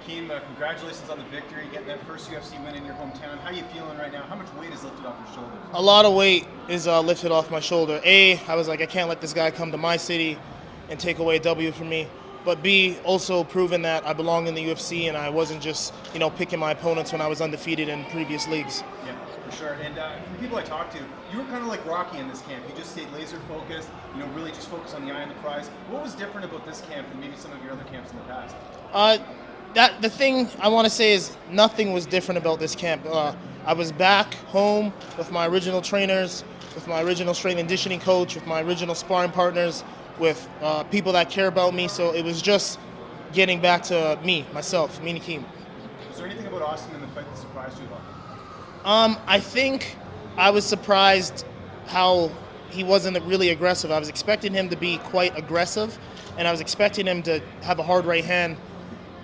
Hakeem, congratulations on the victory, getting that first UFC win in your hometown. How are you feeling right now? How much weight is lifted off your shoulders? A lot of weight is lifted off my shoulder. A, I was like, I can't let this guy come to my city and take away a W from me. But B, also proven that I belong in the UFC and I wasn't just, picking my opponents when I was undefeated in previous leagues. Yeah, for sure. And from people I talked to, you were kind of like Rocky in this camp. You just stayed laser focused, really just focused on the eye on the prize. What was different about this camp than maybe some of your other camps in the past? The thing I want to say is nothing was different about this camp. I was back home with my original trainers, with my original strength and conditioning coach, with my original sparring partners, with people that care about me. So it was just getting back to myself, me and Hakeem. Was there anything about Austin in the fight that surprised you at all? I think I was surprised how he wasn't really aggressive. I was expecting him to be quite aggressive, and I was expecting him to have a hard right hand,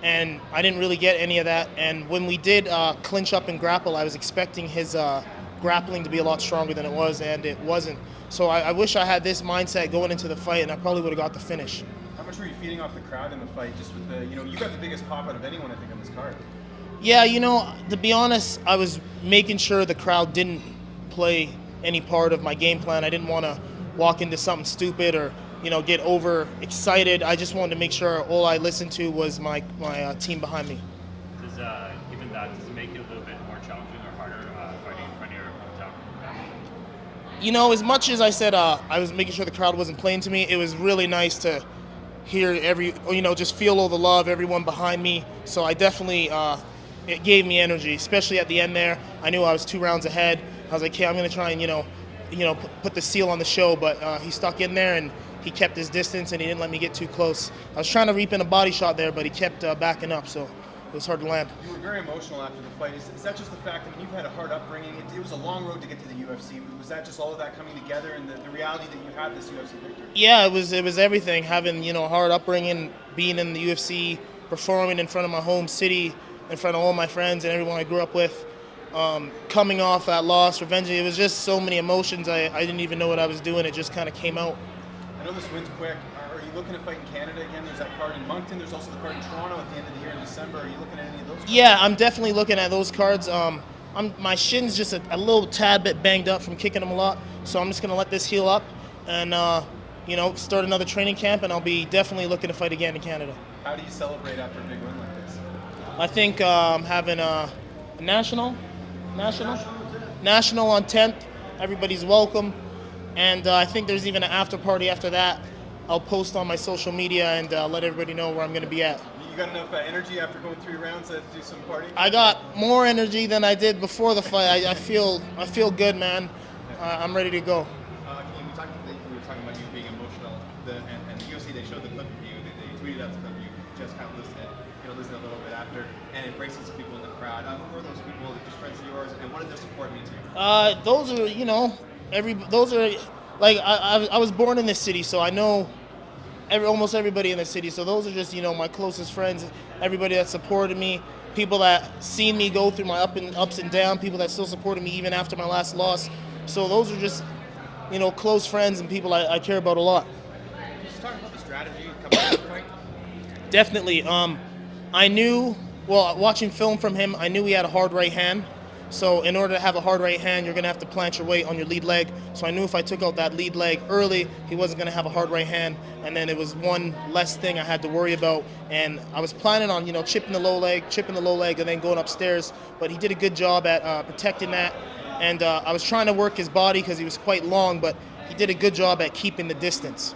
and I didn't really get any of that. And when we did clinch up and grapple, I was expecting his grappling to be a lot stronger than it was, and it wasn't. So I wish I had this mindset going into the fight, and I probably would have got the finish. How much were you feeding off the crowd in the fight? Just with the, you got the biggest pop out of anyone, I think, on this card. Yeah, to be honest, I was making sure the crowd didn't play any part of my game plan. I didn't want to walk into something stupid or, get over excited. I just wanted to make sure all I listened to was my team behind me. Does it make it a little bit more challenging or harder fighting in front of your hometown? As much as I said I was making sure the crowd wasn't playing to me, it was really nice to hear just feel all the love, everyone behind me. So I definitely, it gave me energy, especially at the end there. I knew I was 2 rounds ahead. I was like, okay, I'm going to try and, put the seal on the show. But he stuck in there and he kept his distance and he didn't let me get too close. I was trying to reap in a body shot there, but he kept backing up, so it was hard to land. You were very emotional after the fight. Is that just the fact that you've had a hard upbringing? It was a long road to get to the UFC. Was that just all of that coming together and the reality that you had this UFC victory? Yeah, it was everything. Having, a hard upbringing, being in the UFC, performing in front of my home city, in front of all my friends and everyone I grew up with, coming off that loss, revenge. It was just so many emotions. I didn't even know what I was doing. It just kind of came out. I know this win's quick. Are you looking to fight in Canada again? There's that card in Moncton. There's also the card in Toronto at the end of the year in December. Are you looking at any of those cards? Yeah, I'm definitely looking at those cards. My shin's just a little tad bit banged up from kicking them a lot, so I'm just going to let this heal up and, start another training camp, and I'll be definitely looking to fight again in Canada. How do you celebrate after a big win like this? I think having a national on 10th. Everybody's welcome. And I think there's even an after party after that. I'll post on my social media and let everybody know where I'm going to be at. You got enough energy after going 3 rounds to do some partying? I got more energy than I did before the fight. I feel good, man. I'm ready to go. We were talking about you being emotional, and the UFC, they showed the clip of you. They tweeted out the clip of you. Just kind of listened a little bit after, and embracing some people in the crowd. Who are those people, just friends of yours, and what did their support mean to you? Those are, I was born in this city, so I know almost everybody in the city. So those are just, my closest friends, everybody that supported me, people that seen me go through my ups and downs, people that still supported me even after my last loss. So those are just, close friends and people I care about a lot. Can you just talk about the strategy coming out of the fight? Definitely. I knew, watching film from him, I knew he had a hard right hand. So in order to have a hard right hand, you're going to have to plant your weight on your lead leg. So I knew if I took out that lead leg early, he wasn't going to have a hard right hand. And then it was one less thing I had to worry about. And I was planning on, chipping the low leg, and then going upstairs. But he did a good job at protecting that. And I was trying to work his body because he was quite long, but he did a good job at keeping the distance.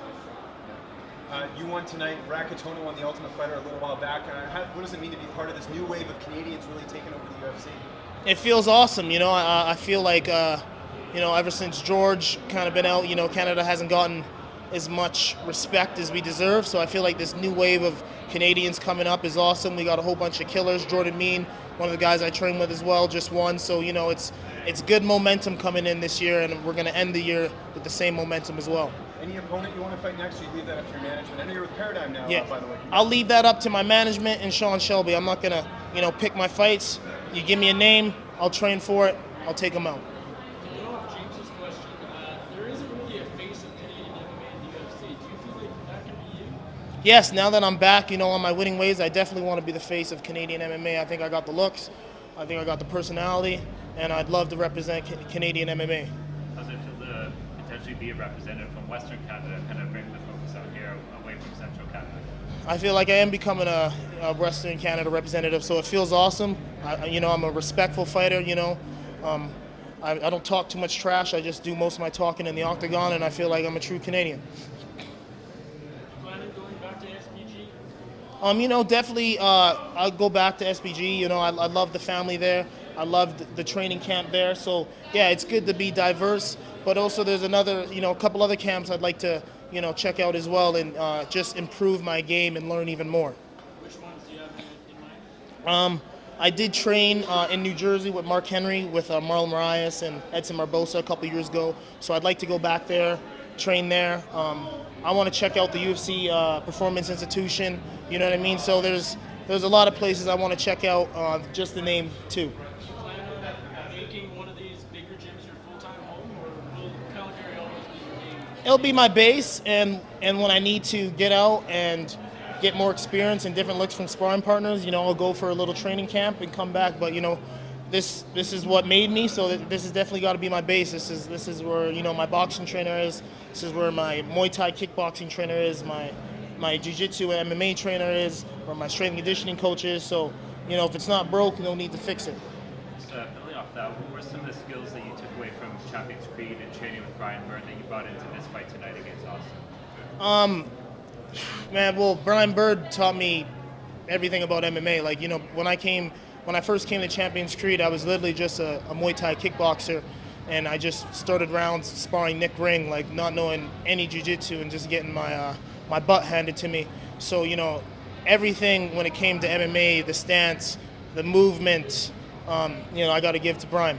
You won tonight. Rakatono won the Ultimate Fighter a little while back. What does it mean to be part of this new wave of Canadians really taking over the UFC? It feels awesome, I feel like, ever since George kind of been out, Canada hasn't gotten as much respect as we deserve. So I feel like this new wave of Canadians coming up is awesome. We got a whole bunch of killers. Jordan Mean, one of the guys I train with as well, just won. So, it's good momentum coming in this year, and we're going to end the year with the same momentum as well. Any opponent you want to fight next, or you leave that up to your management? I know you're with Paradigm now, yeah. By the way. I'll leave that up to my management and Sean Shelby. I'm not going to, pick my fights. You give me a name, I'll train for it, I'll take them out. To go off James's question, there isn't really a face of Canadian MMA in the UFC. Do you feel like that could be you? yes, now that I'm back, on my winning ways, I definitely want to be the face of Canadian MMA. I think I got the looks, I think I got the personality, and I'd love to represent Canadian MMA. How's it feel to potentially be a representative from Western Canada, kind of bring the focus out here away from Central Canada? I feel like I am becoming a Western Canada representative, so it feels awesome. I'm a respectful fighter. I don't talk too much trash. I just do most of my talking in the octagon, and I feel like I'm a true Canadian. Planning going back to SBG? Definitely. I'll go back to SBG. I love the family there. I love the training camp there. So yeah, it's good to be diverse. But also, there's a couple other camps I'd like to, check out as well, and just improve my game and learn even more. Which ones do you have in mind? I did train in New Jersey with Mark Henry, with Marlon Moraes and Edson Barbosa a couple years ago. So I'd like to go back there, train there. I want to check out the UFC Performance Institution. You know what I mean? So there's a lot of places I want to check out, just to name two. Do you plan on making one of these bigger gyms your full-time home, or will Calgary always be your game? It'll be my base, and when I need to get out and get more experience and different looks from sparring partners, I'll go for a little training camp and come back. But this is what made me, so this has definitely got to be my base. This is where my boxing trainer is. This is where my Muay Thai kickboxing trainer is. My jiu-jitsu and MMA trainer is, where my strength and conditioning coach is. So if it's not broke, no need to fix it. Just building off that, what were some of the skills that you took away from Champions Creed and training with Brian Bird that you brought into this fight tonight against Austin? Man, well, Brian Bird taught me everything about MMA. Like, when I first came to Champions Creed, I was literally just a Muay Thai kickboxer, and I just started rounds sparring Nick Ring, like not knowing any jiu-jitsu and just getting my butt handed to me. So, everything when it came to MMA, the stance, the movement, I got to give to Brian.